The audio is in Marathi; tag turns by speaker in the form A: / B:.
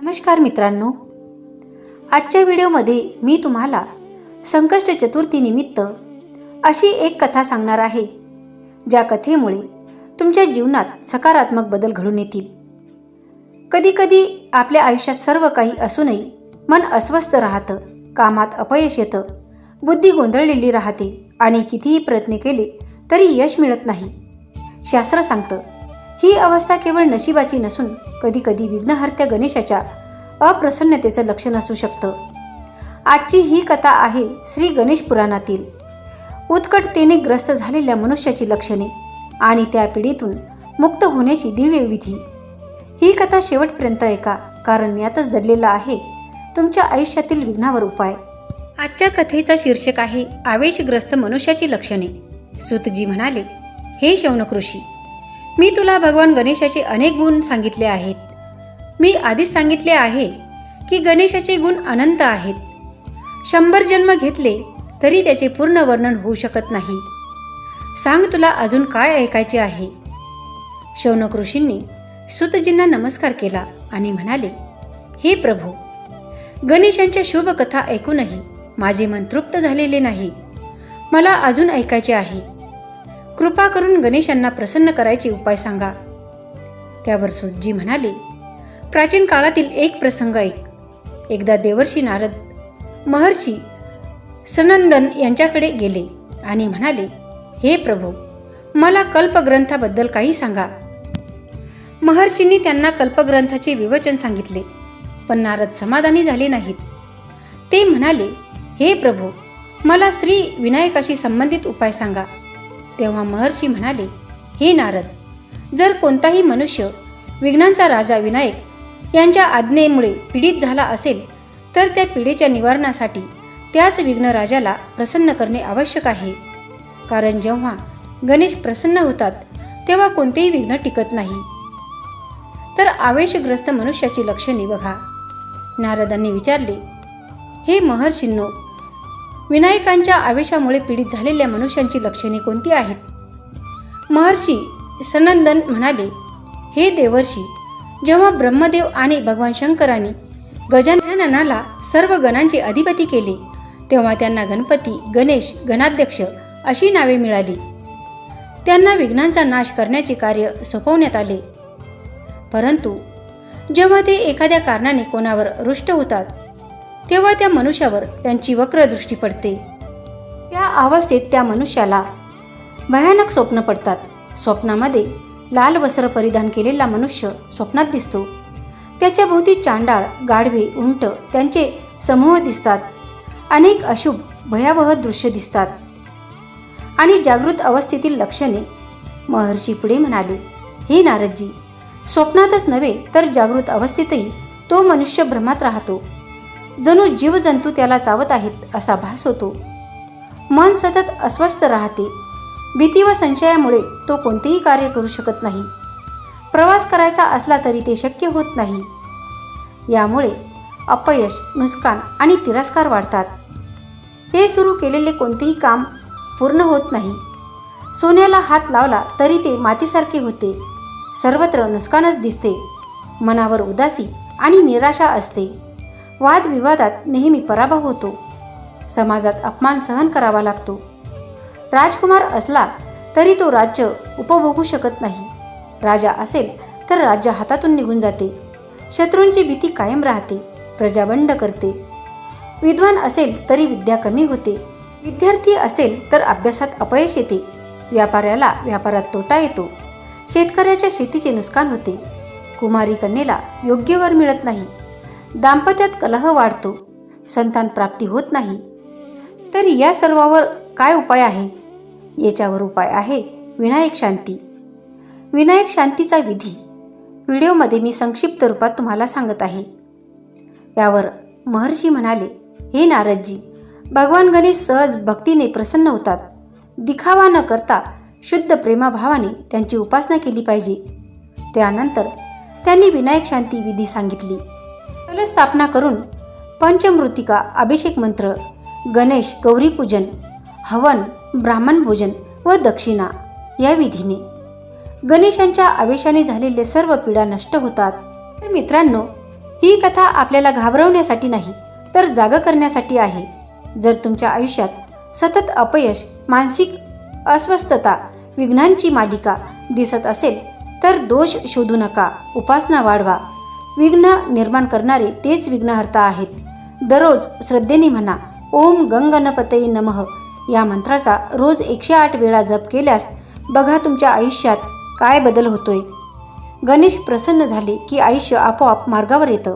A: नमस्कार मित्रांनो, आजच्या व्हिडिओमध्ये मी तुम्हाला संकष्ट चतुर्थी निमित्त अशी एक कथा सांगणार आहे, ज्या कथेमुळे तुमच्या जीवनात सकारात्मक बदल घडून येतील. कधीकधी आपल्या आयुष्यात सर्व काही असूनही मन अस्वस्थ राहतं, कामात अपयश येतं, बुद्धी गोंधळलेली राहते आणि कितीही प्रयत्न केले तरी यश मिळत नाही. शास्त्र सांगतं, ही अवस्था केवळ नशिबाची नसून कधीकधी विघ्नहर्त्या गणेशाच्या अप्रसन्नतेचं लक्षण असू शकतं. आजची ही कथा आहे श्री गणेश पुराणातील उत्कटतेने ग्रस्त झालेल्या मनुष्याची लक्षणे आणि त्या पिढीतून मुक्त होण्याची दिव्य विधी. ही कथा शेवटपर्यंत ऐका, कारण यातच दडलेला आहे तुमच्या आयुष्यातील विघ्नावर उपाय. आजच्या कथेचा शीर्षक आहे आवेशग्रस्त मनुष्याची लक्षणे. सूतजी म्हणाले, हे शौनक ऋषी, मी तुला भगवान गणेशाचे अनेक गुण सांगितले आहेत. मी आधीच सांगितले आहे की गणेशाचे गुण अनंत आहेत. 100 जन्म घेतले तरी त्याचे पूर्ण वर्णन होऊ शकत नाही. सांग, तुला अजून काय ऐकायचे आहे? शौनक ऋषींनी सूतजींना नमस्कार केला आणि म्हणाले, हे प्रभू, गणेशांच्या शुभ कथा ऐकूनही माझे मन तृप्त झालेले नाही. मला अजून ऐकायचे आहे. कृपा करून गणेशांना प्रसन्न करायचे उपाय सांगा. त्यावर सूतजी म्हणाले, प्राचीन काळातील एक प्रसंग ऐक. एकदा देवर्षी नारद महर्षी सनंदन यांच्याकडे गेले आणि म्हणाले, हे प्रभू, मला कल्पग्रंथाबद्दल काही सांगा. महर्षींनी त्यांना कल्पग्रंथाचे विवचन सांगितले, पण नारद समाधानी झाले नाहीत. ते म्हणाले, हे प्रभू, मला श्री विनायकाशी संबंधित उपाय सांगा. तेव्हा महर्षी म्हणाले, हे नारद, जर कोणताही मनुष्य विघ्नांचा राजा विनायक यांच्या आज्ञेमुळे पीडित झाला असेल तर त्या पीडेच्या निवारणासाठी त्याच विघ्नराजाला प्रसन्न करणे आवश्यक आहे. कारण जेव्हा गणेश प्रसन्न होतात तेव्हा कोणतेही विघ्न टिकत नाही. तर आवेशग्रस्त मनुष्याची लक्षणे बघा. नारदांनी विचारले, हे महर्षींनो, विनायकांच्या आवेशामुळे पीडित झालेल्या मनुष्यांची लक्षणे कोणती आहेत? महर्षी सनंदन म्हणाले, हे देवर्षी, जेव्हा ब्रह्मदेव आणि भगवान शंकरांनी गजाननाला सर्व गणांचे अधिपती केले तेव्हा त्यांना गणपती, गणेश, गणाध्यक्ष अशी नावे मिळाली. त्यांना विघ्नांचा नाश करण्याचे कार्य सोपवण्यात आले. परंतु जेव्हा ते एखाद्या कारणाने कोणावर रुष्ट होतात तेव्हा त्या मनुष्यावर त्यांची वक्र दृष्टी पडते. त्या अवस्थेत त्या मनुष्याला भयानक स्वप्न पडतात. स्वप्नामध्ये लाल वस्त्र परिधान केलेला मनुष्य स्वप्नात दिसतो. त्याच्या भोवती चांडाळ, गाढवे, उंट त्यांचे समूह दिसतात. अनेक अशुभ भयावह दृश्य दिसतात. आणि जागृत अवस्थेतील लक्षणे. महर्षी पुढे म्हणाले, हे नारदजी, स्वप्नातच नव्हे तर जागृत अवस्थेतही तो मनुष्य भ्रमात राहतो. जणू जीवजंतू त्याला चावत आहेत असा भास होतो. मन सतत अस्वस्थ राहते. भीती व संशयामुळे तो कोणतेही कार्य करू शकत नाही. प्रवास करायचा असला तरी ते शक्य होत नाही. यामुळे अपयश, नुकसान आणि तिरस्कार वाढतात. हे सुरू केलेले कोणतेही काम पूर्ण होत नाही. सोन्याला हात लावला तरी ते मातीसारखे होते. सर्वत्र नुकसानच दिसते. मनावर उदासी आणि निराशा असते. वादविवादात नेहमी पराभव होतो. समाजात अपमान सहन करावा लागतो. राजकुमार असला तरी तो राज्य उपभोगू शकत नाही. राजा असेल तर राज्य हातातून निघून जाते. शत्रूंची भीती कायम राहते. प्रजा बंड करते. विद्वान असेल तरी विद्या कमी होते. विद्यार्थी असेल तर अभ्यासात अपयश येते. व्यापाऱ्याला व्यापारात तोटा येतो. शेतकऱ्याच्या शेतीचे नुकसान होते. कुमारी कन्येला योग्य वर मिळत नाही. दाम्पत्यात कलह वाढतो. संतान प्राप्ती होत नाही. तर या सर्वावर काय उपाय आहे? याच्यावर उपाय आहे विनायक शांती. विनायक शांतीचा विधी व्हिडिओमध्ये मी संक्षिप्त रूपात तुम्हाला सांगत आहे. यावर महर्षी म्हणाले, हे नारदजी, भगवान गणेश सहज भक्तीने प्रसन्न होतात. दिखावा न करता शुद्ध प्रेमाभावाने त्यांची उपासना केली पाहिजे. त्यानंतर त्यांनी विनायक शांती विधी सांगितली. स्थापना करून पंचमृतिका, अभिषेक मंत्र, गणेश गौरी पूजन, हवन, ब्राह्मण भोजन व दक्षिणा या विधीने गणेशांच्या आवेशाने झालेले सर्व पीडा नष्ट होतात. तर मित्रांनो, ही कथा आपल्याला घाबरवण्यासाठी नाही तर जागं करण्यासाठी आहे. जर तुमच्या आयुष्यात सतत अपयश, मानसिक अस्वस्थता, विघ्नांची मालिका दिसत असेल तर दोष शोधू नका, उपासना वाढवा. विघ्न निर्माण करणारे तेच विघ्नहर्ता आहेत. दररोज श्रद्धेने म्हणा ओम गंगणपतये नमः या मंत्राचा रोज 108 वेळा जप केल्यास बघा तुमच्या आयुष्यात काय बदल होतोय. गणेश प्रसन्न झाले की आयुष्य आपोआप मार्गावर येतं.